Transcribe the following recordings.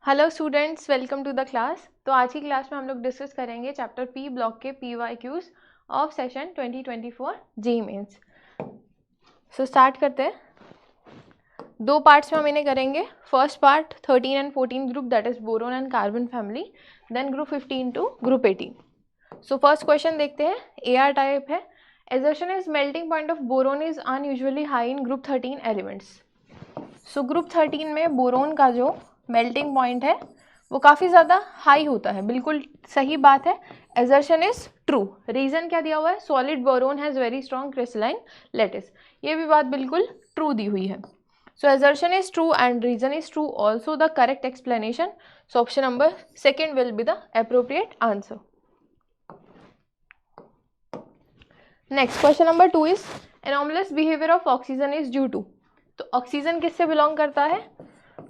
Hello students, welcome to the class. तो आज की क्लास में हम लोग डिस्कस करेंगे चैप्टर पी ब्लॉक के PYQs of session 2024 JEE mains. So start करते हैं। दो पार्ट्स में हम इन्हें करेंगे। First part 13 and 14 group, that is boron and carbon family, then group 15 to group 18। So first question देखते हैं। AR टाइप है। Assertion is melting point of boron is unusually high in group 13 elements. So group 13 में boron का जो melting point है वो काफ़ी ज़्यादा हाई होता है। बिल्कुल सही बात है। Assertion is true. रीज़न क्या दिया हुआ है? Solid boron has very strong crystalline lattice. ये भी बात बिल्कुल ट्रू दी हुई है। So assertion is true and reason is true also the correct explanation. So option number second will be the appropriate answer. Next question number 2 is anomalous behaviour of oxygen is due to. तो oxygen किससे belong करता है?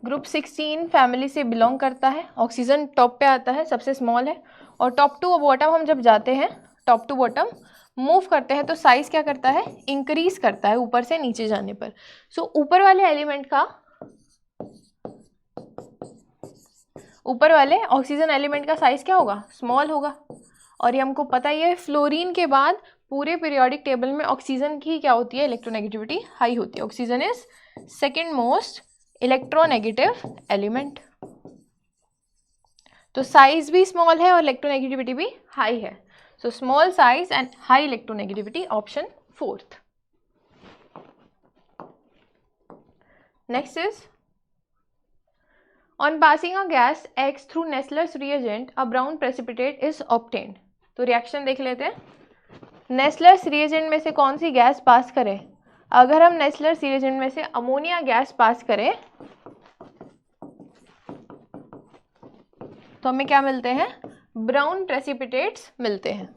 Group 16 family से belong करता है। Oxygen top पे आता है, सबसे स्मॉल है, और टॉप टू बॉटम हम जब जाते हैं, टॉप टू बॉटम मूव करते हैं तो साइज क्या करता है? इंक्रीज करता है ऊपर से नीचे जाने पर। सो ऊपर वाले एलिमेंट का, ऊपर वाले ऑक्सीजन एलिमेंट का साइज क्या होगा? स्मॉल होगा। और ये हमको पता ही है, फ्लोरीन के बाद पूरे पीरियोडिक टेबल में ऑक्सीजन की क्या होती है? इलेक्ट्रोनेगेटिविटी हाई होती है। Oxygen is second most electronegative element. तो साइज भी स्मॉल है और इलेक्ट्रोनेगेटिविटी भी हाई है। So small size and high electronegativity, option fourth. Next is on passing a gas X through Nessler's reagent a brown precipitate is obtained. तो reaction देख लेते हैं। नेस्लर्स रिएजेंट में से कौन सी गैस पास करें? अगर हम नेस्लर्स रिएजेंट में से अमोनिया गैस पास करें तो हमें क्या मिलते हैं? ब्राउन प्रेसिपिटेट्स मिलते हैं।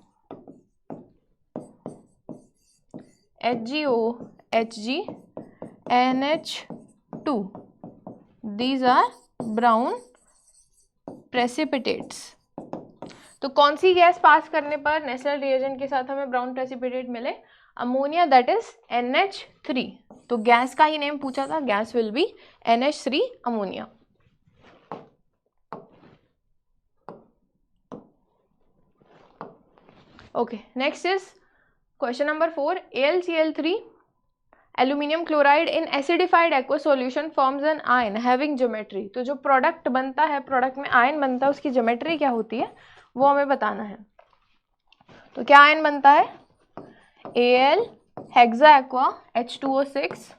HgO, Hg, NH2, these are brown precipitates। तो कौन सी गैस पास करने पर नेस्लर रिएजेंट के साथ हमें ब्राउन प्रेसिपिटेट मिले? Ammonia, that is NH3। तो गैस का ही नेम पूछा था, gas will be NH3 ammonia. Okay, next is question number 4। AlCl3 aluminium chloride in acidified aqua solution forms an ion having geometry. तो जो प्रोडक्ट बनता है, product में आयन बनता है, उसकी ज्योमेट्री क्या होती है वो हमें बताना है। तो क्या आयन बनता है? Al hexa aqua H2O6,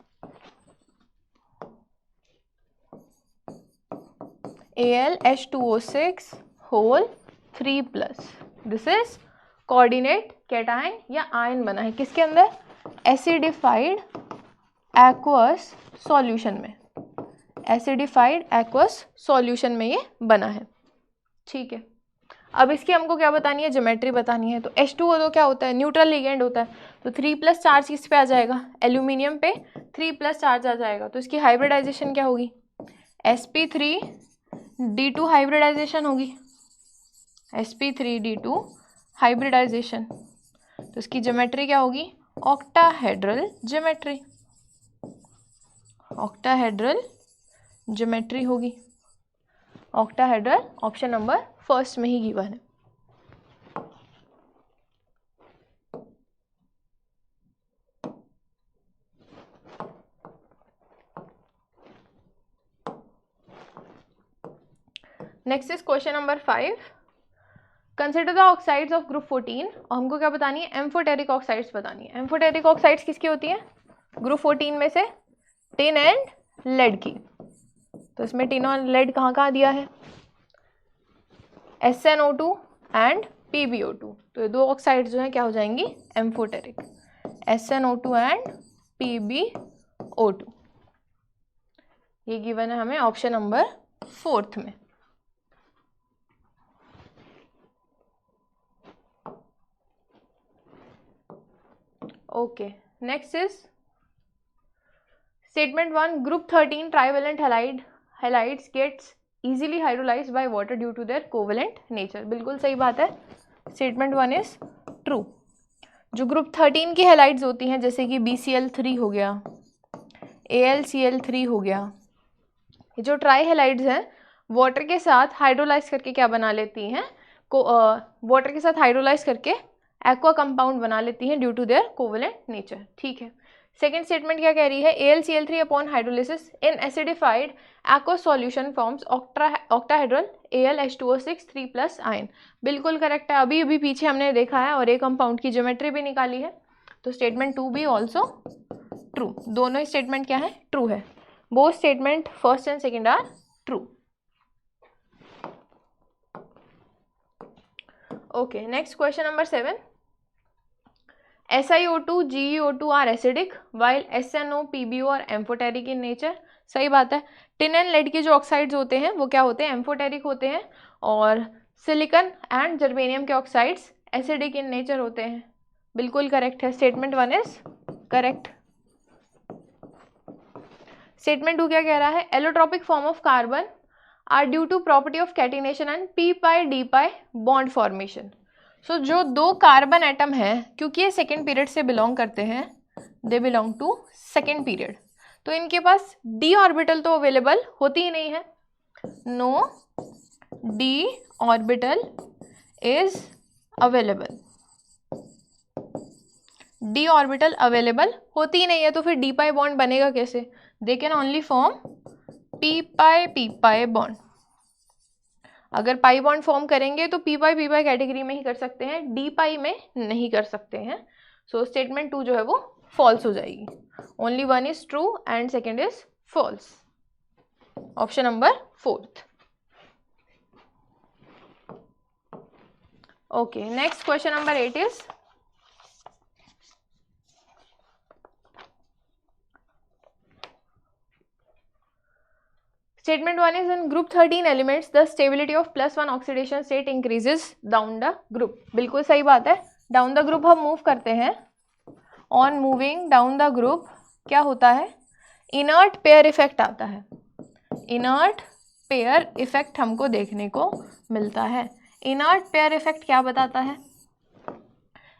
Al H2O6 whole 3+। This is coordinate cation या आयन बना है किसके अंदर? एसिडिफाइड एक्वस सॉल्यूशन में। एसिडिफाइड एक्वस सॉल्यूशन में ये बना है। ठीक है, अब इसकी हमको क्या बतानी है? ज्योमेट्री बतानी है। तो H2O तो क्या होता है? न्यूट्रल लिगेंड होता है। तो 3+ चार्ज किस पे आ जाएगा? एल्यूमिनियम पे 3+ चार्ज आ जाएगा। तो इसकी हाइब्रिडाइजेशन क्या होगी? sp3d2 हाइब्रिडाइजेशन होगी। sp3d2 hybridisation. तो इसकी ज्योमेट्री क्या होगी? Octahedral geometry. ऑक्टाहेड्रल ज्योमेट्री होगी। ऑक्टाहेड्रल ऑप्शन नंबर फर्स्ट में ही गिवन है। Next is question number 5। Consider the oxides of group 14। और हमको क्या बतानी है? एम्फोटेरिक ऑक्साइड्स बतानी है। एम्फोटेरिक ऑक्साइड्स किसकी होती है? ग्रुप 14 में से टिन एंड लेड की। तो इसमें टिन और लेड कहाँ कहाँ दिया है? SnO2 and PbO2। तो ये दो ऑक्साइड्स जो हैं क्या हो जाएंगी? एम्फोटेरिक। SnO2 and PbO2। ये गिवन है हमें ऑप्शन नंबर 4 में। Okay, next is statement 1। Group 13 trivalent halides gets easily hydrolysed by water due to their covalent nature. बिल्कुल सही बात है। Statement 1 is true. जो ग्रुप 13 की हैलाइड्स होती हैं, जैसे कि BCl3 हो गया, AlCl3 हो गया, ये जो ट्राई हैलाइड्स हैं वाटर के साथ हाइड्रोलाइज करके क्या बना लेती हैं, वाटर के साथ हाइड्रोलाइज करके एक्वा कंपाउंड बना लेती हैं due to their covalent nature. ठीक है, सेकेंड स्टेटमेंट क्या कह रही है, AlCl3 upon hydrolysis in acidified aqueous solution forms octahedral Al H2O6 3+ ion. बिल्कुल करेक्ट है, अभी अभी पीछे हमने देखा है और एक कंपाउंड की ज्योमेट्री भी निकाली है। तो स्टेटमेंट 2 भी ऑल्सो ट्रू, दोनों ही स्टेटमेंट क्या है, ट्रू है। Both statement first and second are true. Okay, next question number 7। SiO2, GeO2 are acidic while SNO, PbO are amphoteric in nature. सही बात है, टिन एंड लेड के जो ऑक्साइड्स होते हैं वो क्या होते हैं, एम्फोटेरिक होते हैं, और सिलिकॉन एंड जर्मेनियम के ऑक्साइड्स एसिडिक इन नेचर होते हैं। बिल्कुल करेक्ट है, स्टेटमेंट 1 इज करेक्ट। स्टेटमेंट 2 क्या कह रहा है, allotropic form of carbon are due to property of catenation and p pi d pi bond formation. So जो दो कार्बन एटम है, क्योंकि ये सेकेंड पीरियड से बिलोंग करते हैं, they belong to second period, तो इनके पास d ऑर्बिटल तो अवेलेबल होती ही नहीं है, no d orbital is available, d orbital available होती ही नहीं है, तो फिर d pi बॉन्ड बनेगा कैसे, they can only form p pi bond. अगर पाई बॉन्ड फॉर्म करेंगे तो p pi कैटेगरी में ही कर सकते हैं, d pi में नहीं कर सकते हैं। सो स्टेटमेंट 2 जो है वो फॉल्स हो जाएगी, only 1 is true and second is false, option number 4th। Okay, next question number 8 is Statement 1 is in group 13 elements, the stability of +1 oxidation state increases down the group। बिल्कुल सही बात है, down the group हम move करते हैं, on moving down the group क्या होता है, इनर्ट पेयर इफेक्ट आता है, इनर्ट पेयर इफेक्ट हमको देखने को मिलता है। इनर्ट पेयर इफेक्ट क्या बताता है,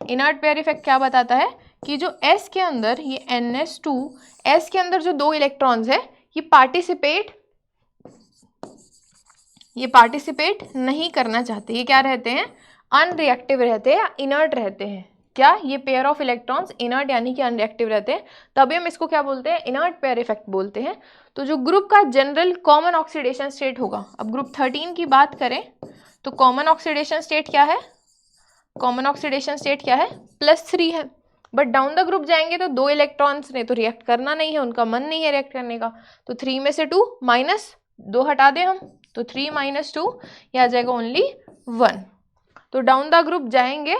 इनर्ट पेयर इफेक्ट क्या बताता है कि जो S के अंदर ये NS2, S के अंदर जो दो इलेक्ट्रॉन्स है ये पार्टिसिपेट नहीं करना चाहते, ये क्या रहते हैं, अनरिएक्टिव रहते हैं या इनर्ट रहते हैं। क्या ये पेयर ऑफ इलेक्ट्रॉन्स इनर्ट यानी कि अनरिएक्टिव रहते हैं, तभी हम इसको क्या बोलते हैं, इनर्ट पेयर इफेक्ट बोलते हैं। तो जो ग्रुप का जनरल कॉमन ऑक्सीडेशन स्टेट होगा, अब ग्रुप 13 की बात करें तो कॉमन ऑक्सीडेशन स्टेट क्या है, कॉमन ऑक्सीडेशन स्टेट क्या है, +3 है। बट डाउन द ग्रुप जाएंगे तो दो इलेक्ट्रॉन्स ने तो रिएक्ट करना नहीं है, उनका मन नहीं है रिएक्ट करने का, तो 3 में से 2 माइनस 2 हटा दें हम, तो 3 - 2 ये आ जाएगा ओनली 1। तो डाउन द ग्रुप जाएंगे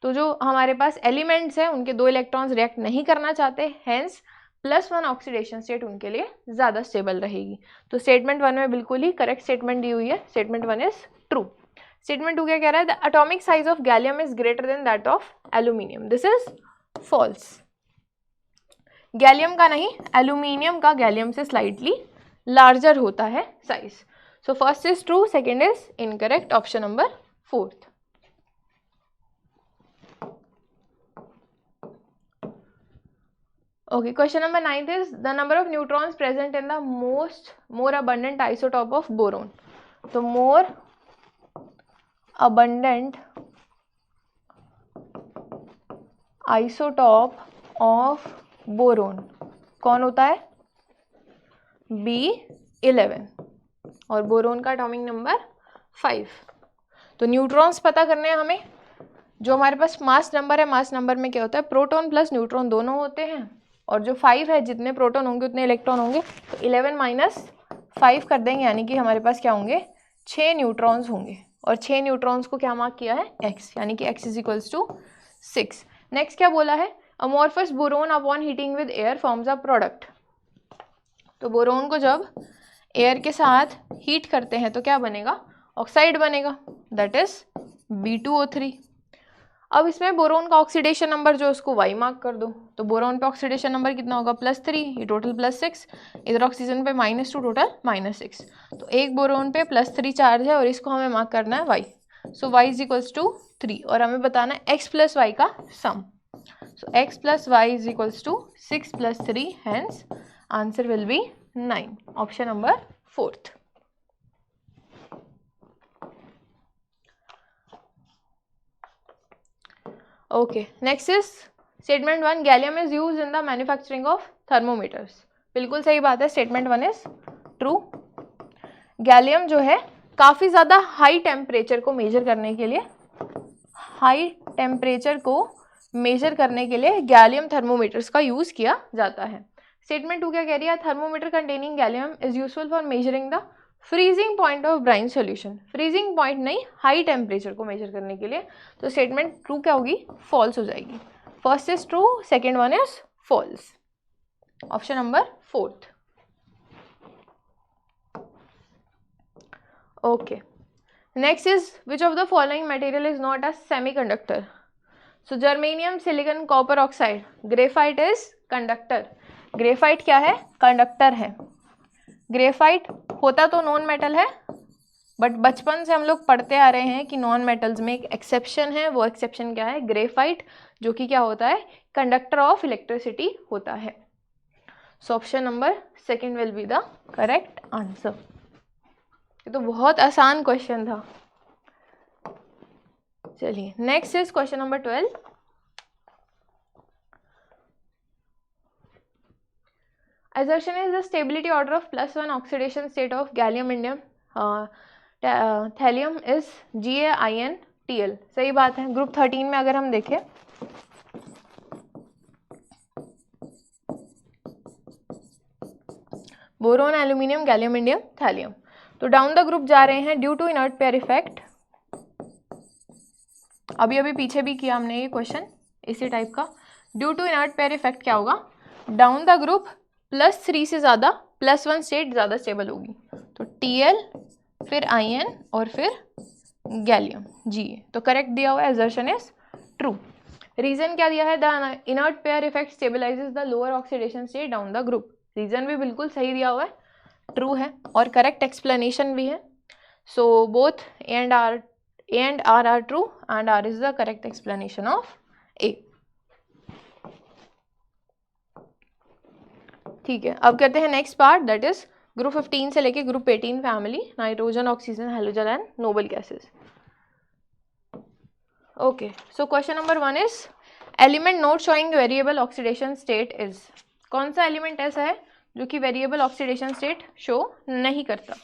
तो जो हमारे पास एलिमेंट्स हैं उनके दो इलेक्ट्रॉन्स रिएक्ट नहीं करना चाहते, हेंस +1 ऑक्सीडेशन स्टेट उनके लिए ज़्यादा स्टेबल रहेगी। तो स्टेटमेंट 1 में बिल्कुल ही करेक्ट स्टेटमेंट दी हुई है, स्टेटमेंट 1 इज ट्रू। स्टेटमेंट 2 क्या कह रहा है, the atomic size of gallium is greater than that of aluminium, this is false. Gallium का नहीं, एल्यूमिनियम का गैलियम से स्लाइटली लार्जर होता है size. So first is true, second is incorrect, option number 4th। Okay, question number 9 is the number of neutrons present in the more abundant isotope of boron. So more abundant isotope of boron कौन होता है, B11, और boron का atomic number 5। तो neutrons पता करने हैं हमें, जो हमारे पास मास नंबर है, मास नंबर में क्या होता है, प्रोटॉन प्लस न्यूट्रॉन दोनों होते हैं, और जो 5 है जितने प्रोटॉन होंगे उतने इलेक्ट्रॉन होंगे, तो 11 - 5 कर देंगे, यानी कि हमारे पास क्या होंगे, 6 न्यूट्रॉन्स होंगे, और 6 न्यूट्रॉन्स को क्या मार्क किया है, x, यानी कि x = 6। नेक्स्ट क्या बोला है, amorphous boron upon heating with air forms a product. तो बोरोन को जब एयर के साथ हीट करते हैं तो क्या बनेगा, ऑक्साइड बनेगा, दैट इज B2O3। अब इसमें बोरोन का ऑक्सीडेशन नंबर जो उसको y मार्क कर दो, तो बोरोन पे ऑक्सीडेशन नंबर कितना होगा, +3, ये टोटल +6, इधर ऑक्सीजन पे -2, टोटल -6। तो एक बोरोन पे +3 चार्ज है और इसको हमें मार्क करना है y, सो y = 3, और हमें बताना है x + y का सम। सो x + y = 6 + 3, hence answer will B 9, option number 4th। Okay, next is statement 1, gallium is use in the manufacturing of thermometers. बिल्कुल सही बात है, स्टेटमेंट 1 इज ट्रू। गैलियम जो है काफ़ी ज़्यादा हाई टेम्परेचर को मेजर करने के लिए, हाई टेम्परेचर को मेजर करने के लिए गैलियम थर्मोमीटर्स का यूज़ किया जाता है। स्टेटमेंट 2 क्या कह रही है, thermometer containing gallium is useful for measuring the freezing point of brine solution. Freezing point नहीं, हाई टेम्परेचर को मेजर करने के लिए। तो स्टेटमेंट 2 क्या होगी, फॉल्स हो जाएगी। First is true, second one is false. Option number 4th। Okay. Next is, which of the following material is not a semiconductor? So germanium, silicon, copper oxide. Graphite is conductor. Graphite क्या है, conductor है। Graphite होता तो non metal है, but बचपन से हम लोग पढ़ते आ रहे हैं कि नॉन मेटल्स में एक एक्सेप्शन है। वो एक्सेप्शन क्या है, ग्रेफाइट, जो कि क्या होता है, कंडक्टर ऑफ इलेक्ट्रिसिटी होता है। सो option number 2 will be the correct answer. ये तो बहुत आसान क्वेश्चन था। चलिए, next is question number 12। Assertion is the stability order of +1 oxidation state of gallium indium thallium is GaInTl। सही बात है। ग्रुप 13 में अगर हम देखें, boron, aluminium, gallium indium, thallium, तो डाउन द ग्रुप जा रहे हैं due to inert pair effect. अभी अभी पीछे भी किया हमने ये क्वेश्चन इसी टाइप का। Due to inert pair effect क्या होगा, डाउन द ग्रुप +3 से ज़्यादा +1 स्टेट ज़्यादा स्टेबल होगी। तो Tl, फिर In और फिर गैलियम Ga। तो करेक्ट दिया हुआ है, एजर्शन इज ट्रू। रीजन क्या दिया है, the inert pair effect stabilises the lower oxidation state down the group. Reason भी बिल्कुल सही दिया हुआ है, ट्रू है, और करेक्ट एक्सप्लेनेशन भी है। So both A and R are true and R is the correct explanation of A. ठीक है, अब करते हैं next part, that is group 15 से लेके group 18 family, nitrogen, oxygen, halogen and noble gases. Okay, so question number 1 is element not showing variable oxidation state is. कौन सा element ऐसा है जो कि वेरिएबल ऑक्सीडेशन स्टेट शो नहीं करता।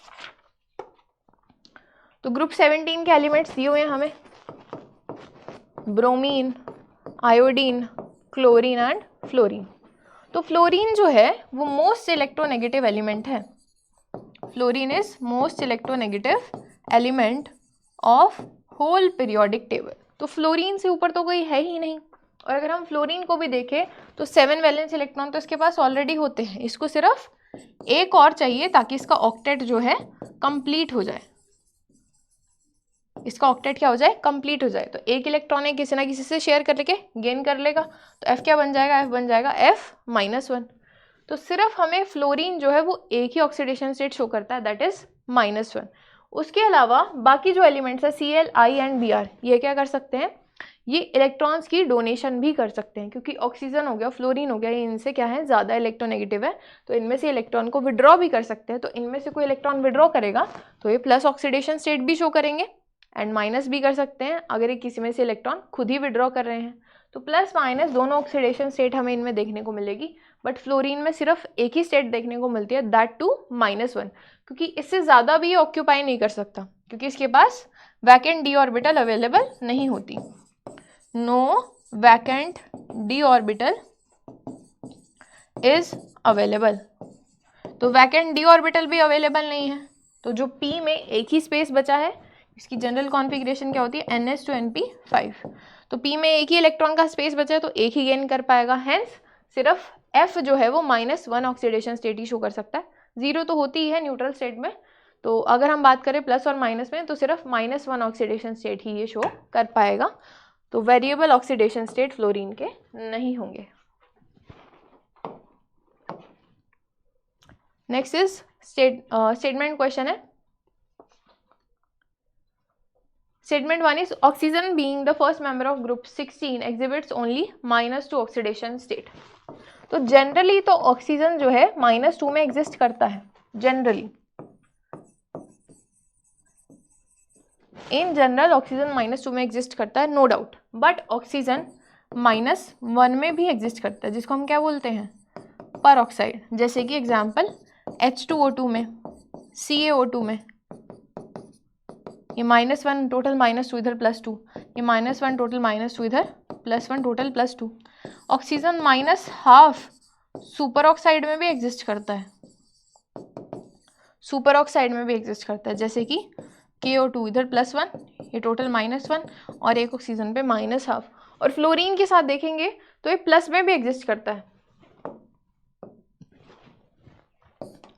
तो ग्रुप 17 के एलिमेंट्स दिए हुए हैं हमें, bromine, iodine, chlorine and fluorine. तो फ्लोरीन जो है वो मोस्ट इलेक्ट्रोनेगेटिव एलिमेंट है। Fluorine is most electronegative element of whole periodic table. तो फ्लोरीन से ऊपर तो कोई है ही नहीं। और अगर हम फ्लोरीन को भी देखें तो 7 वैलेंस इलेक्ट्रॉन तो इसके पास ऑलरेडी होते हैं, इसको सिर्फ एक और चाहिए ताकि इसका ऑक्टेट जो है कंप्लीट हो जाए। इसका ऑक्टेट क्या हो जाए, कंप्लीट हो जाए। तो एक इलेक्ट्रॉन है किसी ना किसी से शेयर कर लेके गेन कर लेगा, तो F क्या बन जाएगा, F बन जाएगा F-1। तो सिर्फ हमें फ्लोरीन जो है वो एक ही ऑक्सीडेशन स्टेट शो करता है, दैट इज -1। उसके अलावा बाकी जो एलिमेंट्स है Cl, I एंड Br, ये क्या कर सकते हैं, ये इलेक्ट्रॉन्स की डोनेशन भी कर सकते हैं, क्योंकि ऑक्सीजन हो गया, फ्लोरीन हो गया, ये इनसे क्या है, ज़्यादा इलेक्ट्रोनेगेटिव है, तो इनमें से इलेक्ट्रॉन को विड्रॉ भी कर सकते हैं। तो इनमें से कोई इलेक्ट्रॉन विड्रॉ करेगा तो ये प्लस ऑक्सीडेशन स्टेट भी शो करेंगे एंड माइनस भी कर सकते हैं अगर ये किसी में से इलेक्ट्रॉन खुद ही विड्रॉ कर रहे हैं। तो प्लस माइनस दोनों ऑक्सीडेशन स्टेट हमें इनमें देखने को मिलेगी, बट फ्लोरीन में सिर्फ एक ही स्टेट देखने को मिलती है, दैट टू -1, क्योंकि इससे ज़्यादा भी ये ऑक्यूपाई नहीं कर सकता, क्योंकि इसके पास वैकेंट डी ऑर्बिटल अवेलेबल नहीं होती। No vacant d orbital is available. तो वैकेंट डी ऑर्बिटल भी अवेलेबल नहीं है, तो जो P में एक ही स्पेस बचा है, इसकी जनरल कॉन्फ़िगरेशन क्या होती है, NS2Np5। तो P में एक ही इलेक्ट्रॉन का स्पेस बचा है तो एक ही गेन कर पाएगा, हेंस सिर्फ F जो है वो -1 ऑक्सीडेशन स्टेट ही शो कर सकता है। 0 तो होती ही है न्यूट्रल स्टेट में, तो अगर हम बात करें प्लस और माइनस में तो सिर्फ -1 ऑक्सीडेशन स्टेट ही ये शो कर पाएगा। तो वेरिएबल ऑक्सीडेशन स्टेट फ्लोरीन के नहीं होंगे। नेक्स्ट इज स्टेटमेंट क्वेश्चन है। Statement 1 is oxygen being the first member of group 16 exhibits only -2 oxidation state। तो जनरली तो ऑक्सीजन जो है -2 में एग्जिस्ट करता है जनरली, इन जनरल ऑक्सीजन -2 में एग्जिस्ट करता है, नो डाउट, बट ऑक्सीजन -1 में भी एग्जिस्ट करता है, जिसको हम क्या बोलते हैं, पर ऑक्साइड। जैसे कि एग्जाम्पल H2O2 में, CaO2 में, ये -1 टोटल -2 इधर +2, ये -1 टोटल -2 इधर +1 टोटल +2। ऑक्सीजन -1/2 सुपर ऑक्साइड में भी एग्जिस्ट करता है, सुपर ऑक्साइड में भी एग्जिस्ट करता है, जैसे कि KO2 इधर +1, ये टोटल -1 और एक ऑक्सीजन पे -1/2। और फ्लोरीन के साथ देखेंगे तो ये प्लस में भी एग्जिस्ट करता है,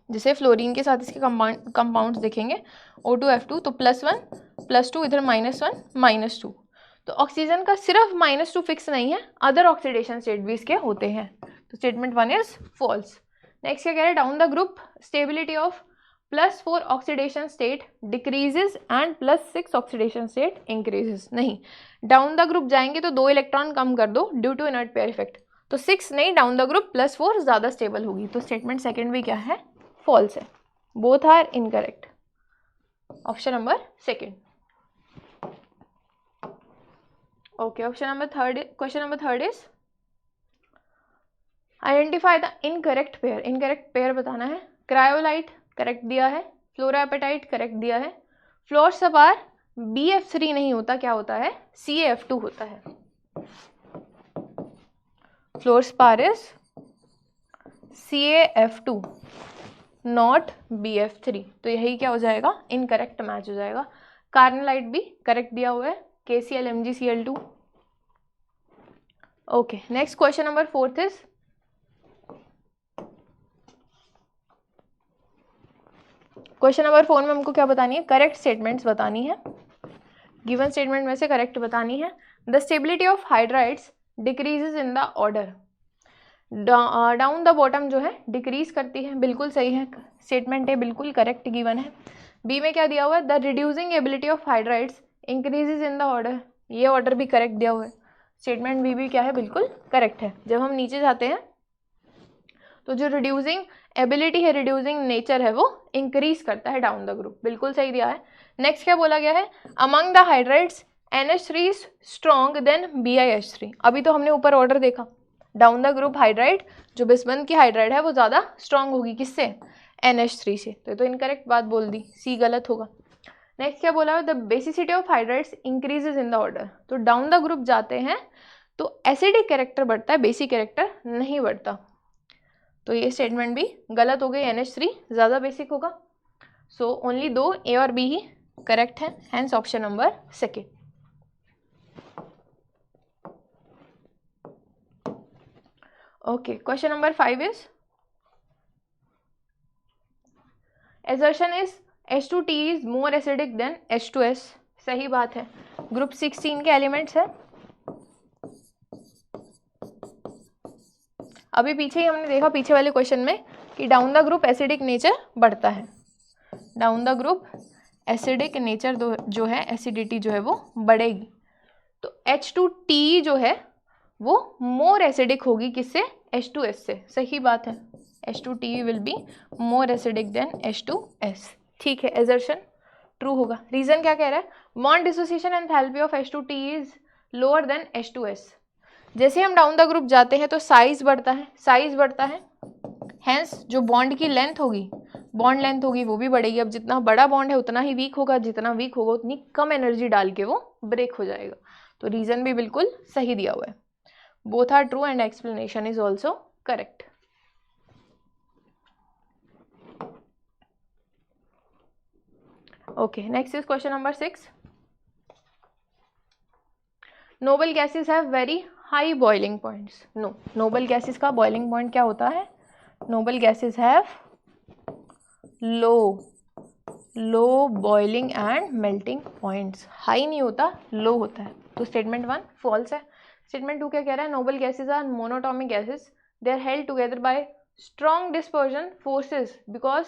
जैसे फ्लोरीन के साथ इसके कंपाउंड्स देखेंगे O2F2 तो +1 +2 इधर -1 -2। तो ऑक्सीजन का सिर्फ -2 फिक्स नहीं है, अदर ऑक्सीडेशन स्टेट भी इसके होते हैं। तो स्टेटमेंट 1 इज फॉल्स। नेक्स्ट क्या कह रहे हैं, down the group stability of +4 oxidation state decreases and +6 oxidation state increases. नहीं, डाउन द ग्रुप जाएंगे तो 2 इलेक्ट्रॉन कम कर दो due to inert pair effect, तो 6 नहीं, डाउन द ग्रुप +4 ज़्यादा स्टेबल होगी। तो स्टेटमेंट सेकेंड भी क्या है, फॉल्स है। Both are incorrect. Option number second. Okay, option number third, question number third is identify the incorrect pair. Incorrect pair बताना है। क्रायोलाइट करेक्ट दिया है, फ्लोरापेटाइट करेक्ट दिया है, फ्लोरसपार BF3 नहीं होता, क्या होता है, CaF2 होता है। फ्लोरसपार इज CaF2 नॉट BF3, तो यही क्या हो जाएगा, इनकरेक्ट मैच हो जाएगा। कार्नलाइट भी करेक्ट दिया हुआ है, KCl-MgCl2। Okay, next question number fourth is question number 4 में हमको क्या बतानी है, करेक्ट स्टेटमेंट्स बतानी है। गिवन स्टेटमेंट में से करेक्ट बतानी है। The stability of hydrides decreases in the order. Down the bottom जो है डिक्रीज करती है, बिल्कुल सही है, स्टेटमेंट है बिल्कुल करेक्ट गिवन है। बी में क्या दिया हुआ है, the reducing ability of hydrides increases in the order, ये ऑर्डर भी करेक्ट दिया हुआ है, स्टेटमेंट बी भी क्या है, बिल्कुल करेक्ट है। जब हम नीचे जाते हैं तो जो रिड्यूसिंग एबिलिटी है, रिड्यूसिंग नेचर है, वो इंक्रीज करता है डाउन द ग्रुप, बिल्कुल सही दिया है। नेक्स्ट क्या बोला गया है, among the hydrides NH3 is strong than BiH3। अभी तो हमने ऊपर ऑर्डर देखा, डाउन द ग्रुप हाइड्राइड, जो बिस्मथ की हाइड्राइड है वो ज़्यादा स्ट्रॉन्ग होगी, किससे, NH3 से। तो ये तो इनकरेक्ट बात बोल दी, सी गलत होगा। नेक्स्ट क्या बोला है, the basicity of hydrides increases in the order. तो डाउन द ग्रुप जाते हैं तो एसिडिक कैरेक्टर बढ़ता है, बेसिक कैरेक्टर नहीं बढ़ता, तो ये स्टेटमेंट भी गलत हो गई, NH3 ज़्यादा बेसिक होगा। सो ओनली 2 A और B ही करेक्ट है, hence option number second. Okay, question number 5 is assertion is H2T is more acidic than H2S। सही बात है, ग्रुप 16 के एलिमेंट्स है। अभी पीछे ही हमने देखा, पीछे वाले क्वेश्चन में, कि down the group acidic nature बढ़ता है, down the group acidic nature जो है, एसिडिटी जो है वो बढ़ेगी। तो H2T जो है वो मोर एसिडिक होगी, किससे, H2S से। सही बात है, H2T will be more acidic then H2S। ठीक है, एजर्शन ट्रू होगा। रीजन क्या कह रहा है, bond dissociation enthalpy of H2T is lower than H2S। जैसे हम डाउन द ग्रुप जाते हैं तो साइज बढ़ता है, साइज बढ़ता है, हैंस जो बॉन्ड की लेंथ होगी, बॉन्ड लेंथ होगी वो भी बढ़ेगी। अब जितना बड़ा बॉन्ड है उतना ही वीक होगा, जितना वीक होगा उतनी कम एनर्जी डाल के वो ब्रेक हो जाएगा। तो रीजन भी बिल्कुल सही दिया हुआ है। Both are true and explanation is also correct. Okay, next is question number 6। Noble gases have very high boiling points. No, noble gases का बॉइलिंग पॉइंट क्या होता है, noble gases have low boiling and melting points. High नहीं होता, लो होता है। तो statement 1 false है। स्टेटमेंट 2 क्या कह रहा है, noble gases are monatomic gases, they are held together by strong dispersion forces, because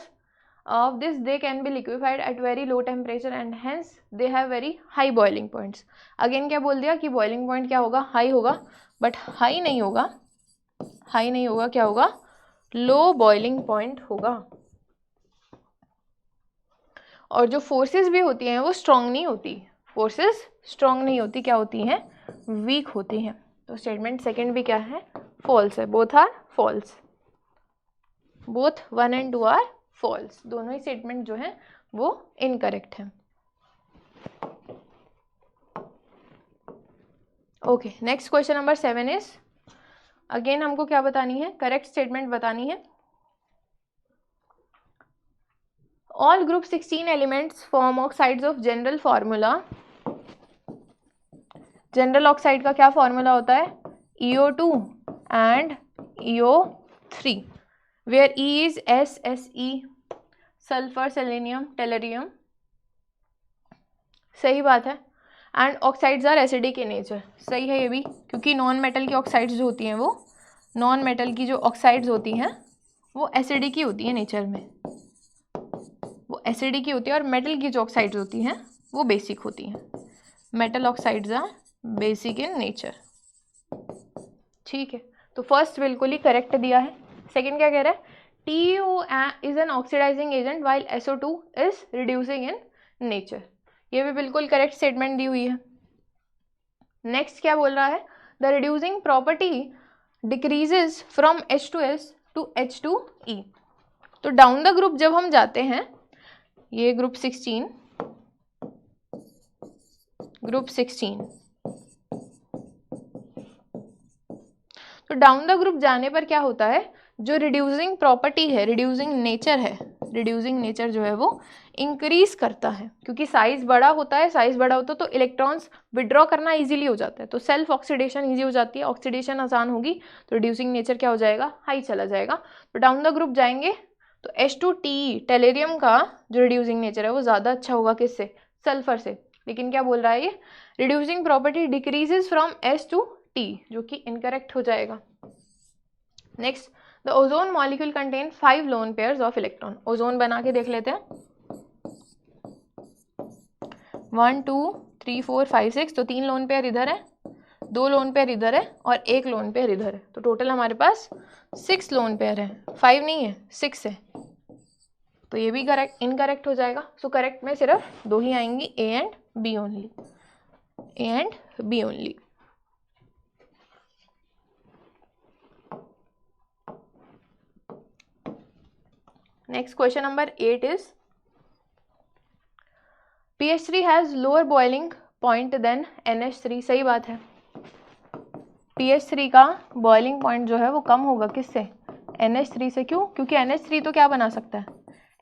of this they can be liquefied at very low temperature and hence they have very high boiling points। Again क्या बोल दिया कि boiling point क्या होगा, high होगा, but high नहीं होगा, high नहीं होगा, क्या होगा, लो बॉइलिंग पॉइंट होगा। और जो फोर्सेस भी होती हैं वो स्ट्रॉन्ग नहीं होती, फोर्सेस स्ट्रॉन्ग नहीं होती, क्या होती हैं, वीक होती हैं। तो स्टेटमेंट सेकंड भी क्या है, फॉल्स है, both are false, both 1 and 2 are false, दोनों ही स्टेटमेंट जो है वो इनकरेक्ट है। Okay, next question number 7 is, again हमको क्या बतानी है, करेक्ट स्टेटमेंट बतानी है। All group 16 elements form oxides of general formula, general oxide का क्या फॉर्मूला होता है, EO2 and EO3, where E is SSE, sulphur, selenium, tellurium, सही बात है। And oxides are acidic in nature, सही है ये भी, क्योंकि नॉन मेटल की ऑक्साइड्स जो होती हैं वो, नॉन मेटल की जो ऑक्साइड्स होती हैं वो एसिडिक ही होती हैं नेचर में, वो एसिडिक ही होती है, और मेटल की जो ऑक्साइड्स होती हैं वो बेसिक होती हैं, metal oxides are basic in nature. ठीक है, तो फर्स्ट बिल्कुल ही करेक्ट दिया है। सेकंड क्या कह रहा है, TiO is an oxidising agent while SO2 is reducing in nature, ये भी बिल्कुल करेक्ट स्टेटमेंट दी हुई है। नेक्स्ट क्या बोल रहा है, the reducing property decreases from H2S to H2E। तो डाउन द ग्रुप जब हम जाते हैं, ये ग्रुप 16, ग्रुप 16, तो डाउन द ग्रुप जाने पर क्या होता है, जो रिड्यूसिंग प्रॉपर्टी है, रिड्यूसिंग नेचर है, रिड्यूसिंग नेचर जो है वो इंक्रीज करता है, क्योंकि साइज बड़ा होता है, साइज बड़ा होता है तो इलेक्ट्रॉन्स विड्रॉ करना इजीली हो जाता है, तो सेल्फ ऑक्सीडेशन इजी हो जाती है, ऑक्सीडेशन आसान होगी तो रिड्यूसिंग नेचर क्या हो जाएगा, हाई चला जाएगा। तो डाउन द ग्रुप जाएंगे तो H2TE टेलेरियम का जो रिड्यूसिंग नेचर है वो ज़्यादा अच्छा होगा, किससे, सल्फर से। लेकिन क्या बोल रहा है ये, reducing property decreases from S to T, जो कि इनकरेक्ट हो जाएगा। Next, the ozone molecule contain 5 lone pairs of electron, ozone बना के देख लेते हैं, 1 2 3 4 5 6, तो 3 लोन पेयर इधर है, 2 लोन पेयर इधर है और 1 लोन पेयर इधर है, तो टोटल हमारे पास 6 लोन पेयर है, 5 नहीं है 6 है, तो ये भी करेक्ट इनकरेक्ट हो जाएगा। सो करेक्ट में सिर्फ 2 ही आएंगी, A and B only, A and B only. Next question number 8 is, PH3 has lower boiling point than NH3, सही बात है, PH3 का बॉइलिंग पॉइंट जो है वो कम होगा, किससे, NH3 से। क्यों, क्योंकि NH3 तो क्या बना सकता है,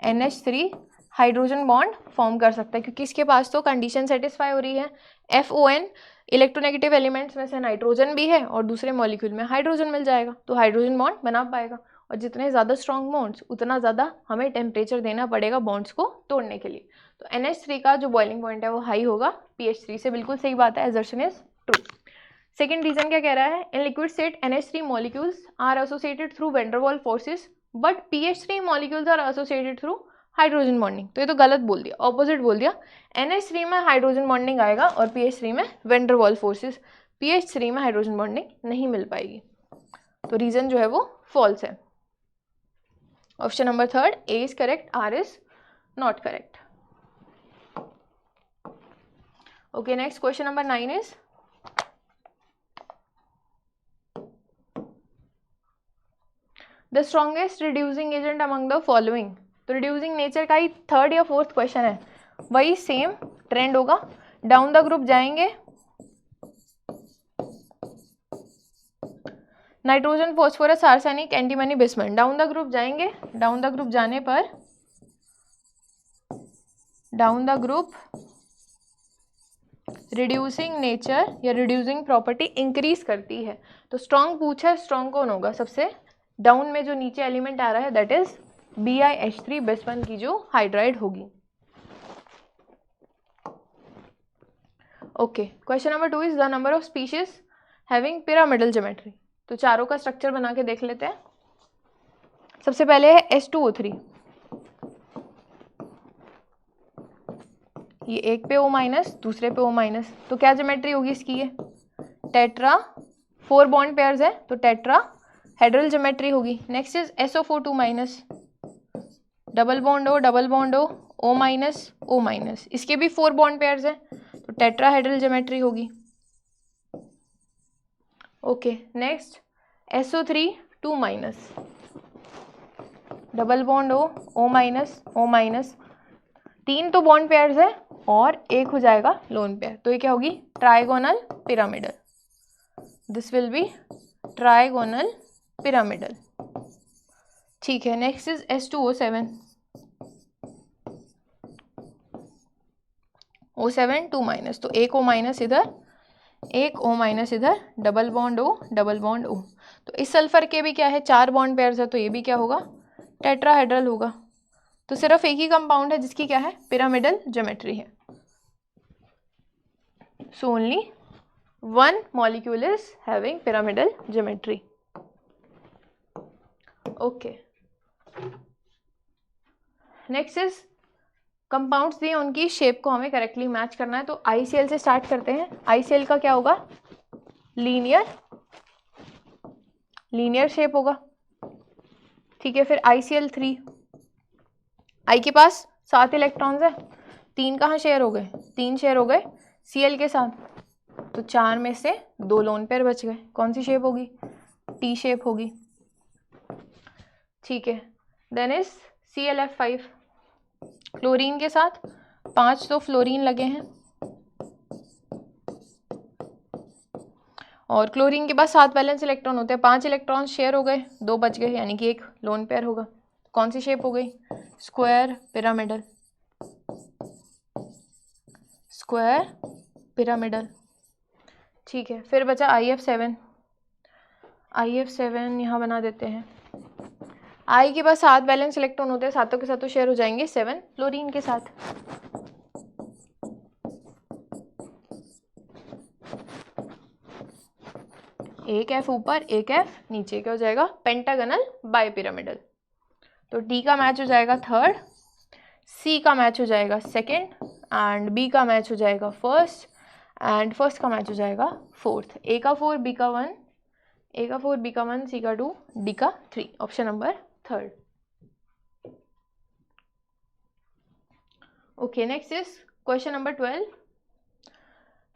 NH3 हाइड्रोजन बॉन्ड फॉर्म कर सकता है, क्योंकि इसके पास तो कंडीशन सेटिस्फाई हो रही है, FON इलेक्ट्रोनेगेटिव एलिमेंट्स में से नाइट्रोजन भी है और दूसरे मॉलिक्यूल में हाइड्रोजन मिल जाएगा, तो हाइड्रोजन बॉन्ड बना पाएगा, और जितने ज़्यादा स्ट्रॉन्ग बॉन्ड्स उतना ज़्यादा हमें टेम्परेचर देना पड़ेगा बॉन्ड्स को तोड़ने के लिए, तो NH3 का जो बॉइलिंग पॉइंट है वो हाई होगा PH3 से, बिल्कुल सही बात है, assertion is true. Second reason क्या कह रहा है, in liquid state NH3 molecules are associated through van der Waals forces but PH3 molecules are associated through hydrogen bonding, तो ये तो गलत बोल दिया, ऑपोजिट बोल दिया, NH3 में हाइड्रोजन बॉन्डिंग आएगा और PH3 में van der Waals forces, PH3 में हाइड्रोजन बॉन्डिंग नहीं मिल पाएगी, तो रीजन जो है वो फॉल्स है। Option number 3 A is correct, R is not correct. Okay, next question number 9 is, the strongest reducing agent among the following, तो रिड्यूसिंग नेचर का ही 3rd या 4th क्वेश्चन है, वही सेम ट्रेंड होगा। डाउन द ग्रुप जाएंगे, nitrogen, phosphorus, arsenic, antimony, bismuth, down the group जाएंगे, down the group जाने पर, down the group reducing nature या रिड्यूसिंग प्रॉपर्टी इंक्रीज करती है, तो स्ट्रॉन्ग पूछा है, स्ट्रॉन्ग कौन होगा, सबसे डाउन में जो नीचे एलिमेंट आ रहा है दैट इज BiH3, बिस्मथ की जो हाइड्राइड होगी। Okay, question number 2 is the number of species having pyramidal geometry, तो चारों का स्ट्रक्चर बना के देख लेते हैं। सबसे पहले है H2O3, ये एक पे O माइनस, दूसरे पे O माइनस, तो क्या ज्योमेट्री होगी इसकी, ये टेट्रा, 4 बॉन्ड पेयर्स है तो टेट्रा हेड्रल ज्योमेट्री होगी। Next is SO4 2 minus, double bond O, double bond O, O minus O minus, इसके भी 4 बॉन्ड पेयर्स हैं तो टेट्राहेड्रल ज्योमेट्री होगी। Okay next SO3 2 minus, double bond O minus O minus, 3 तो bond pairs है और एक हो जाएगा लोन पेयर, तो ये क्या होगी trigonal pyramidal. This will be trigonal pyramidal. ठीक है next is S2O7, O7 2 minus, तो एक O माइनस इधर, एक O माइनस इधर, double bond O double bond O, तो इस सल्फर के भी क्या है 4 बॉन्ड पेयर्स है तो ये भी क्या होगा टेट्राहेड्रल होगा। तो सिर्फ एक ही कंपाउंड है जिसकी क्या है पिरामिडल ज्योमेट्री है। So only 1 molecule is having pyramidal geometry. Okay. Next is compounds दिए, उनकी शेप को हमें करेक्टली मैच करना है। तो ICl से स्टार्ट करते हैं। ICl का क्या होगा लीनियर शेप होगा। ठीक है, फिर ICl3, I के पास 7 इलेक्ट्रॉन्स है, 3 कहाँ शेयर हो गए, 3 शेयर हो गए Cl के साथ, तो 4 में से 2 लोन पेयर बच गए। कौन सी शेप होगी T शेप होगी। ठीक है, देन इज ClF5, क्लोरीन के साथ 5 तो फ्लोरीन लगे हैं और क्लोरीन के पास 7 वैलेंस इलेक्ट्रॉन होते हैं, 5 इलेक्ट्रॉन शेयर हो गए, 2 बच गए, यानी कि एक लोन पेयर होगा। कौन सी शेप हो गई स्क्वायर पिरामिडल। ठीक है, फिर बचा IF7 यहाँ बना देते हैं। I के पास 7 वैलेंस इलेक्ट्रॉन होते हैं, सातों के सातों शेयर हो जाएंगे 7 फ्लोरीन के साथ। एक F ऊपर एक F नीचे, क्या हो जाएगा पेंटागनल बाइपिरामिडल। तो D का मैच हो जाएगा 3rd, C का मैच हो जाएगा 2nd एंड B का मैच हो जाएगा 1st एंड फर्स्ट का मैच हो जाएगा 4th। A का 4 B का 1, A का 4 B का 1 C का 2 D का 3, option number 3rd। Okay next is question number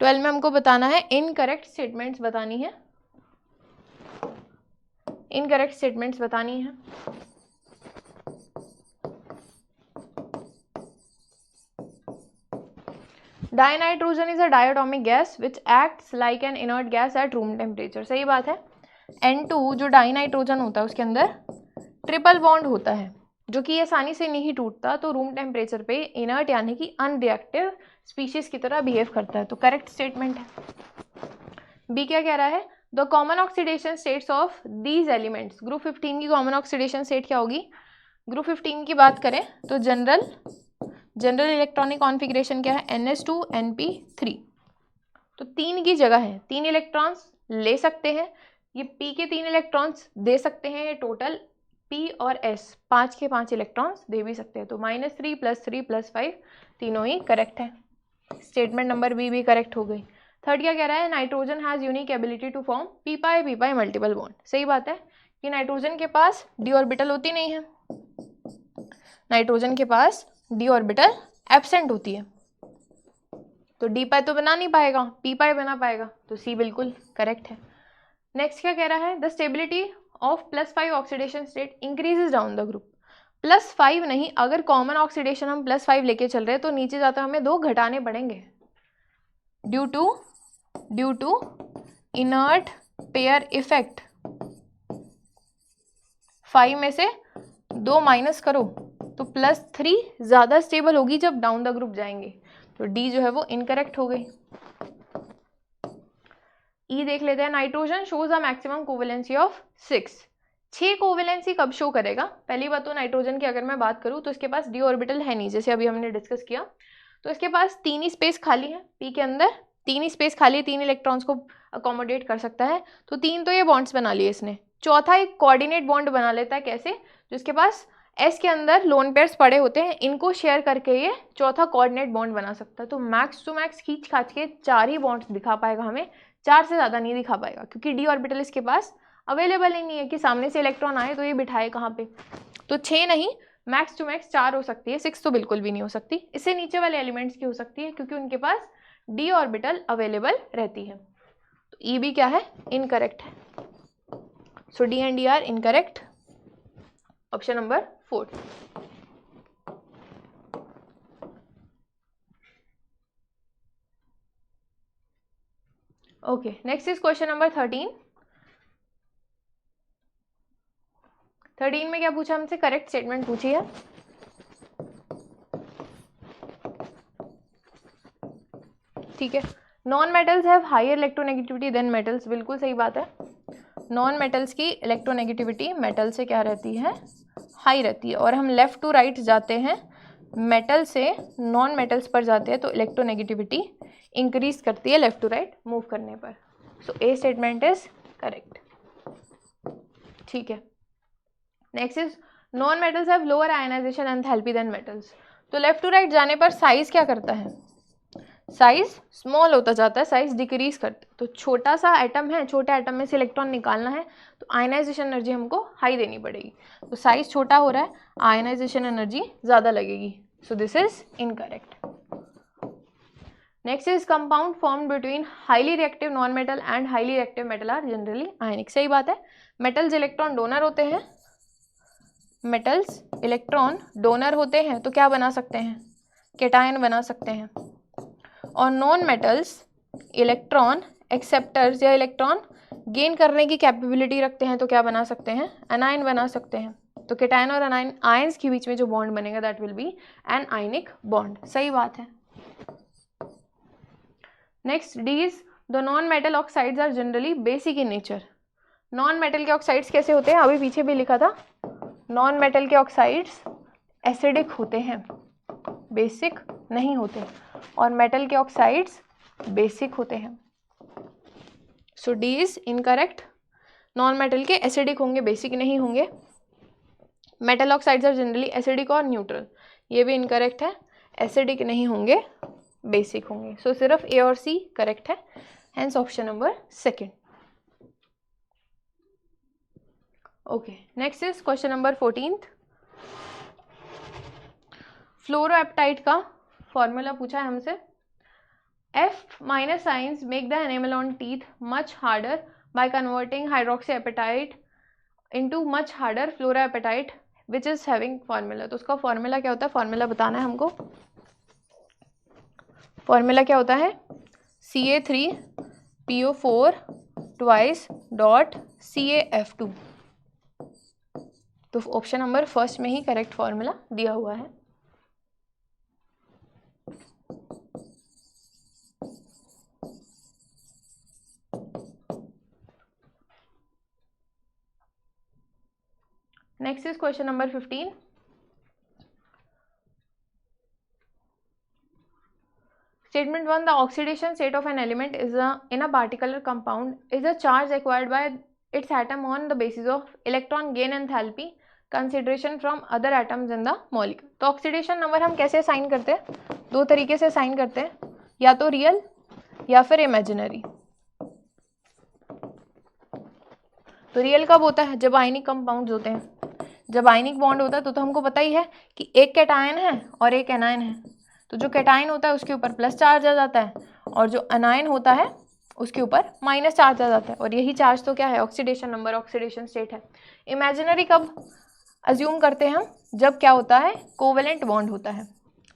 12 में हमको बताना है इनकरेक्ट स्टेटमेंट्स बतानी है। Dinitrogen is a diatomic gas which acts like an inert gas at room temperature. सही बात है। N2 जो डाइनाइट्रोजन होता है उसके अंदर ट्रिपल बॉन्ड होता है जो कि आसानी से नहीं टूटता, तो रूम टेम्परेचर पे इनर्ट यानी कि अनरिएक्टिव स्पीशीज की तरह बिहेव करता है। तो करेक्ट स्टेटमेंट है। बी क्या कह रहा है, the common oxidation states of these elements. Group 15 की कॉमन ऑक्सीडेशन स्टेट क्या होगी। ग्रुप 15 की बात करें तो जनरल इलेक्ट्रॉनिक कॉन्फ़िगरेशन क्या है NH2NP3। तो 3 की जगह है 3 इलेक्ट्रॉन्स ले सकते हैं, ये P के 3 इलेक्ट्रॉन्स दे सकते हैं, ये टोटल P और S 5 के 5 इलेक्ट्रॉन्स दे भी सकते हैं। तो -3 +3 +5 तीनों ही करेक्ट है। स्टेटमेंट नंबर बी भी करेक्ट हो गई। थर्ड क्या कह रहा है, nitrogen has unique ability to form p-pi multiple bond. सही बात है कि नाइट्रोजन के पास d ऑर्बिटल होती नहीं है, नाइट्रोजन के पास d ऑर्बिटल एब्सेंट होती है, तो d-pi तो बना नहीं पाएगा, p-pi बना पाएगा, तो C बिल्कुल करेक्ट है। नेक्स्ट क्या कह रहा है, the stability of +5 oxidation state increases down the group. +5 नहीं, अगर कॉमन ऑक्सीडेशन हम +5 लेके चल रहे हैं तो नीचे जाते हमें 2 घटाने पड़ेंगे due to inert pair effect. 5 में से 2 माइनस करो तो +3 ज़्यादा स्टेबल होगी जब डाउन द ग्रुप जाएंगे, तो डी जो है वो इनकरेक्ट हो गई। ई देख लेते हैं, nitrogen shows a maximum covalency of 6 covalency कब शो करेगा। पहली बात तो नाइट्रोजन की अगर मैं बात करूँ तो इसके पास डी ऑर्बिटल है नहीं, जैसे अभी हमने डिस्कस किया, तो इसके पास 3 ही स्पेस खाली है, पी के अंदर 3 ही स्पेस खाली है, 3 इलेक्ट्रॉन्स को अकोमोडेट कर सकता है, तो 3 तो ये बॉन्ड्स बना लिए इसने। चौथा एक कोऑर्डिनेट बॉन्ड बना लेता है, कैसे, जिसके पास एस के अंदर लोन पेयर्स पड़े होते हैं, इनको शेयर करके ये चौथा कोऑर्डिनेट बॉन्ड बना सकता है। तो मैक्स टू मैक्स खींच खाच के 4 ही बॉन्ड्स दिखा पाएगा हमें, 4 से ज़्यादा नहीं दिखा पाएगा, क्योंकि डी ऑर्बिटल इसके पास अवेलेबल ही नहीं है कि सामने से इलेक्ट्रॉन आए तो ये बिठाए कहाँ पे। तो 6 नहीं, मैक्स टू मैक्स 4 हो सकती है, 6 तो बिल्कुल भी नहीं हो सकती। इससे नीचे वाले एलिमेंट्स की हो सकती है क्योंकि उनके पास d ऑर्बिटल अवेलेबल रहती है। तो ई भी क्या है, इनकरेक्ट है। So D and D are incorrect. Option number 4। Okay, next is question number 13। 13 में क्या पूछा हमसे, करेक्ट स्टेटमेंट पूछी है। ठीक है, non metals have higher electronegativity than metals, बिल्कुल सही बात है। नॉन मेटल्स की इलेक्ट्रोनेगेटिविटी मेटल से क्या रहती है, हाई रहती है। और हम लेफ्ट टू राइट जाते हैं, मेटल से नॉन मेटल्स पर जाते हैं तो इलेक्ट्रोनेगेटिविटी इंक्रीज करती है लेफ्ट टू राइट मूव करने पर। So A statement is correct. ठीक है, next is non metals have lower ionisation enthalpy than metals. तो लेफ्ट टू राइट जाने पर साइज क्या करता है, साइज स्मॉल होता जाता है, साइज डिक्रीज करता है। तो छोटा सा एटम है, छोटे एटम में से इलेक्ट्रॉन निकालना है तो आयनाइजेशन एनर्जी हमको हाई देनी पड़ेगी। तो साइज छोटा हो रहा है, आयनाइजेशन एनर्जी ज़्यादा लगेगी। So this is incorrect. Next is compound formed between highly reactive non metal and highly reactive metal are generally ionic. सही बात है, मेटल्स इलेक्ट्रॉन डोनर होते हैं, मेटल्स इलेक्ट्रॉन डोनर होते हैं तो क्या बना सकते हैं, कैटायन बना सकते हैं। और नॉन मेटल्स इलेक्ट्रॉन एक्सेप्टर्स या इलेक्ट्रॉन गेन करने की कैपेबिलिटी रखते हैं तो क्या बना सकते हैं, एनायन बना सकते हैं। तो कैटायन और एनायन आयंस के बीच में जो बॉन्ड बनेगा that will be an ionic bond. सही बात है। Next D is the non metal oxides are generally basic in nature. Non metal के ऑक्साइड्स कैसे होते हैं, अभी पीछे भी लिखा था, नॉन मेटल के ऑक्साइड्स एसिडिक होते हैं, बेसिक नहीं होते। और मेटल के ऑक्साइड्स बेसिक होते हैं। So D is incorrect. Non metal के एसिडिक होंगे, बेसिक नहीं होंगे। Metal oxides are generally acidic और न्यूट्रल, ये भी इनकरेक्ट है, एसिडिक नहीं होंगे, बेसिक होंगे। सो सिर्फ ए और सी करेक्ट है, hence option number 2। Okay, next is question number 14। फ्लोरोएप्टाइट का फॉर्मूला पूछा है हमसे। F minus ions make the enamel on teeth much harder by converting hydroxyapatite into much harder fluoroapatite which is having formula। तो उसका formula क्या होता है, formula बताना है हमको। फॉर्मूला क्या होता है, Ca3PO4 twice dot CaF2। तो ऑप्शन नंबर फर्स्ट में ही करेक्ट फॉर्मूला दिया हुआ है। Next is question number 15. Statement 1, the oxidation state of an element is in a particular compound is a charge acquired by its atom on the basis of electron gain enthalpy consideration from other atoms in the molecule। तो oxidation number हम कैसे sign करते हैं, दो तरीके से sign करते हैं, या तो रियल या फिर इमेजिनरी। तो रियल कब होता है, जब आयनिक कंपाउंड्स होते हैं, जब आयनिक बॉन्ड होता है तो हमको पता ही है कि एक कैटायन है और एक एनायन है। तो जो कैटायन होता है उसके ऊपर प्लस चार्ज आ जाता है और जो एनायन होता है उसके ऊपर माइनस चार्ज आ जाता है। और यही चार्ज तो क्या है, ऑक्सीडेशन नंबर, ऑक्सीडेशन स्टेट है। इमेजिनरी कब अज्यूम करते हैं हम, जब क्या होता है, कोवेलेंट बॉन्ड होता है।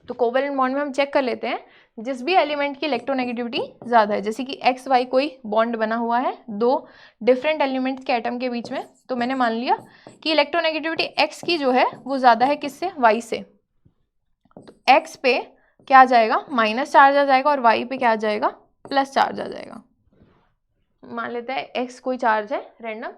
तो कोवेलेंट बॉन्ड में हम चेक कर लेते हैं जिस भी एलिमेंट की इलेक्ट्रोनेगेटिविटी ज़्यादा है, जैसे कि एक्स वाई कोई बॉन्ड बना हुआ है दो डिफरेंट एलिमेंट्स के एटम के बीच में, तो मैंने मान लिया कि इलेक्ट्रोनेगेटिविटी एक्स की जो है वो ज़्यादा है किससे, वाई से। तो एक्स पे क्या आ जाएगा, माइनस चार्ज आ जाएगा और वाई पे क्या आ जाएगा, प्लस चार्ज आ जाएगा। मान लेते हैं एक्स कोई चार्ज है रैंडम,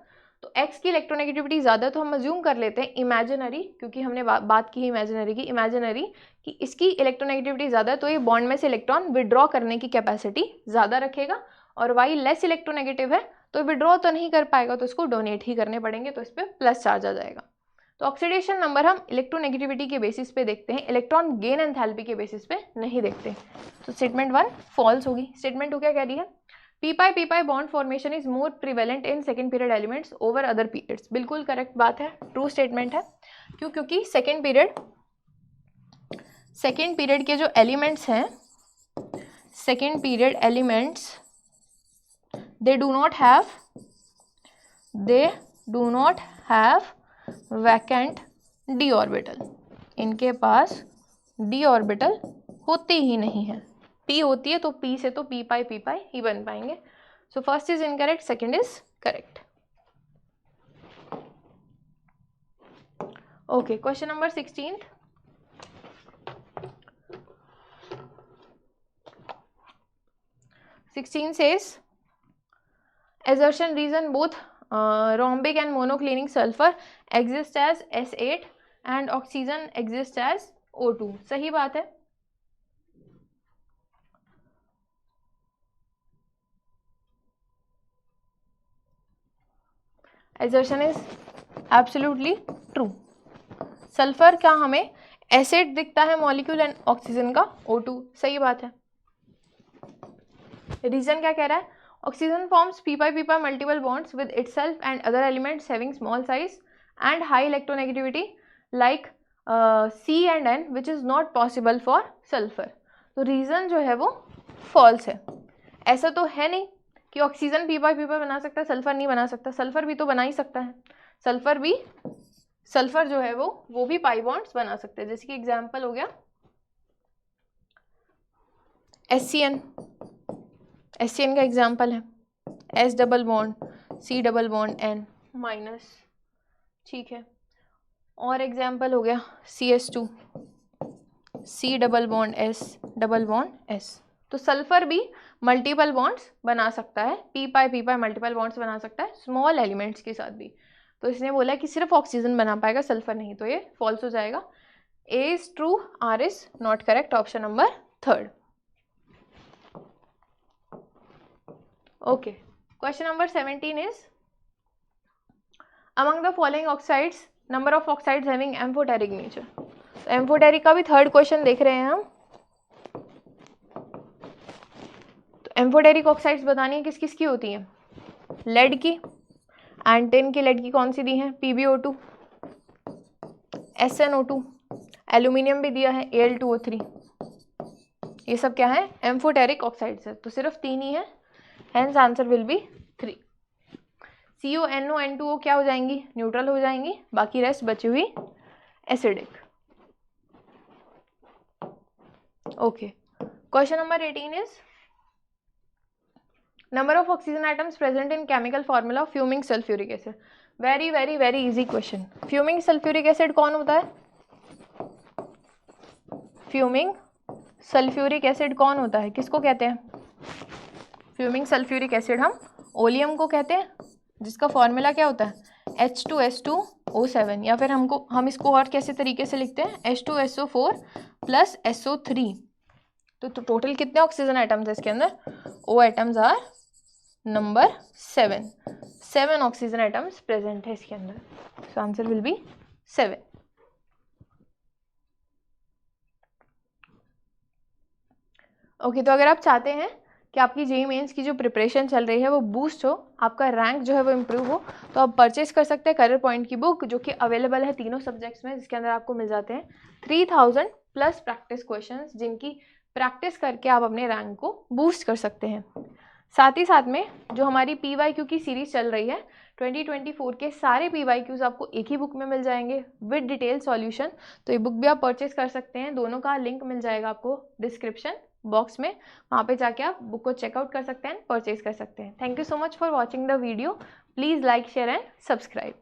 तो एक्स की इलेक्ट्रोनेगेटिविटी ज़्यादा, तो हम अज्यूम कर लेते हैं इमेजिनरी, क्योंकि हमने बात की है इमेजिनरी की, इमेजिनरी कि इसकी इलेक्ट्रोनेगेटिविटी ज़्यादा है तो ये बॉन्ड में से इलेक्ट्रॉन विड्रॉ करने की कैपेसिटी ज़्यादा रखेगा। और वाई लेस इलेक्ट्रोनेगेटिव है तो विड्रॉ तो नहीं कर पाएगा, तो इसको डोनेट ही करने पड़ेंगे, तो इस पर प्लस चार्ज आ जाएगा। तो ऑक्सीडेशन नंबर हम इलेक्ट्रोनेगेटिविटी के बेसिस पे देखते हैं, इलेक्ट्रॉन गेन एंथैल्पी के बेसिस पे नहीं देखते। तो स्टेटमेंट 1 फॉल्स होगी। स्टेटमेंट 2 क्या कह रही है, p-pi bond formation is more prevalent in second period elements over other periods. बिल्कुल करेक्ट बात है, ट्रू स्टेटमेंट है। क्यों? क्योंकि सेकेंड पीरियड के जो एलिमेंट्स हैं, second period elements they do not have vacant d orbital. इनके पास d ऑर्बिटल होते ही नहीं है। p होती है तो p से तो p पाई ही बन पाएंगे। So first is incorrect, second is correct. Okay, question number 16। says assertion reason both rhombic and monoclinic sulfur exist as S8 and oxygen exist as O2। सही बात है। assertion is absolutely true। Sulphur का हमें acid दिखता है molecule and oxygen का O2। सही बात है। रीजन क्या कह रहा है? Oxygen forms p pi multiple bonds with itself and other elements having small size and high electronegativity like C and N which is not possible for sulphur. तो reason जो है वो फॉल्स है। ऐसा तो है नहीं कि ऑक्सीजन p pi बना सकता है, सल्फर नहीं बना सकता। सल्फर भी तो बना ही सकता है। सल्फर जो है वो भी पाई बॉन्ड्स बना सकते हैं। जैसे कि एग्जाम्पल हो गया SCN का एग्जाम्पल है S double bond C double bond N minus, ठीक है। और एग्जाम्पल हो गया CS2 C double bond S double bond S। तो सल्फर भी मल्टीपल बॉन्ड्स बना सकता है, p पाई मल्टीपल बॉन्ड्स बना सकता है स्मॉल एलिमेंट्स के साथ भी। तो इसने बोला कि सिर्फ ऑक्सीजन बना पाएगा, सल्फर नहीं, तो ये फॉल्स हो जाएगा। A is true, R is not correct, option number 3। Okay, question number 17 is among the following oxides number of oxides having amphoteric nature. Amphoteric का भी थर्ड क्वेश्चन देख रहे हैं हम। तो एम्फोटेरिक ऑक्साइड्स बतानी है किस किस की होती हैं? लेड की, एंटिन की लेड की कौन सी दी है? PbO2, SnO2, एल्यूमिनियम भी दिया है Al2O3। ये सब क्या है? एम्फोटेरिक ऑक्साइड्स है। तो सिर्फ 3 ही है, hence answer will B 3। CO, NO, N2O क्या हो जाएंगी? न्यूट्रल हो जाएंगी, बाकी रेस्ट बची हुई acidic. Okay, question number 18 is number of oxygen atoms present in chemical formula of fuming sulphuric acid. Very very very easy question. Fuming sulphuric acid कौन होता है? फ्यूमिंग सल्फ्यूरिक एसिड कौन होता है? किसको कहते हैं? फ्यूमिंग सल्फ्यूरिक एसिड हम ओलियम को कहते हैं, जिसका फॉर्मूला क्या होता है? H2S2O7, या फिर हम इसको और कैसे तरीके से लिखते हैं? H2SO4 plus SO3। तो टोटल कितने ऑक्सीजन एटम्स है इसके अंदर? O atoms are number 7 oxygen atoms present है इसके अंदर। So answer will be 7। Okay, तो अगर आप चाहते हैं कि आपकी जेईई मेंस की जो प्रिपरेशन चल रही है वो बूस्ट हो, आपका रैंक जो है वो इम्प्रूव हो, तो आप परचेस कर सकते हैं करियर पॉइंट की बुक, जो कि अवेलेबल है तीनों सब्जेक्ट्स में, जिसके अंदर आपको मिल जाते हैं 3000 प्लस प्रैक्टिस क्वेश्चंस, जिनकी प्रैक्टिस करके आप अपने रैंक को बूस्ट कर सकते हैं। साथ ही साथ में जो हमारी PYQ की सीरीज चल रही है, 2024 के सारे PYQs आपको एक ही बुक में मिल जाएंगे विद डिटेल सॉल्यूशन। तो ये बुक भी आप परचेस कर सकते हैं, दोनों का लिंक मिल जाएगा आपको डिस्क्रिप्शन बॉक्स में। वहाँ पे जाके आप बुक को चेकआउट कर सकते हैं, परचेज कर सकते हैं। Thank you so much for watching the video. Please like, share and subscribe.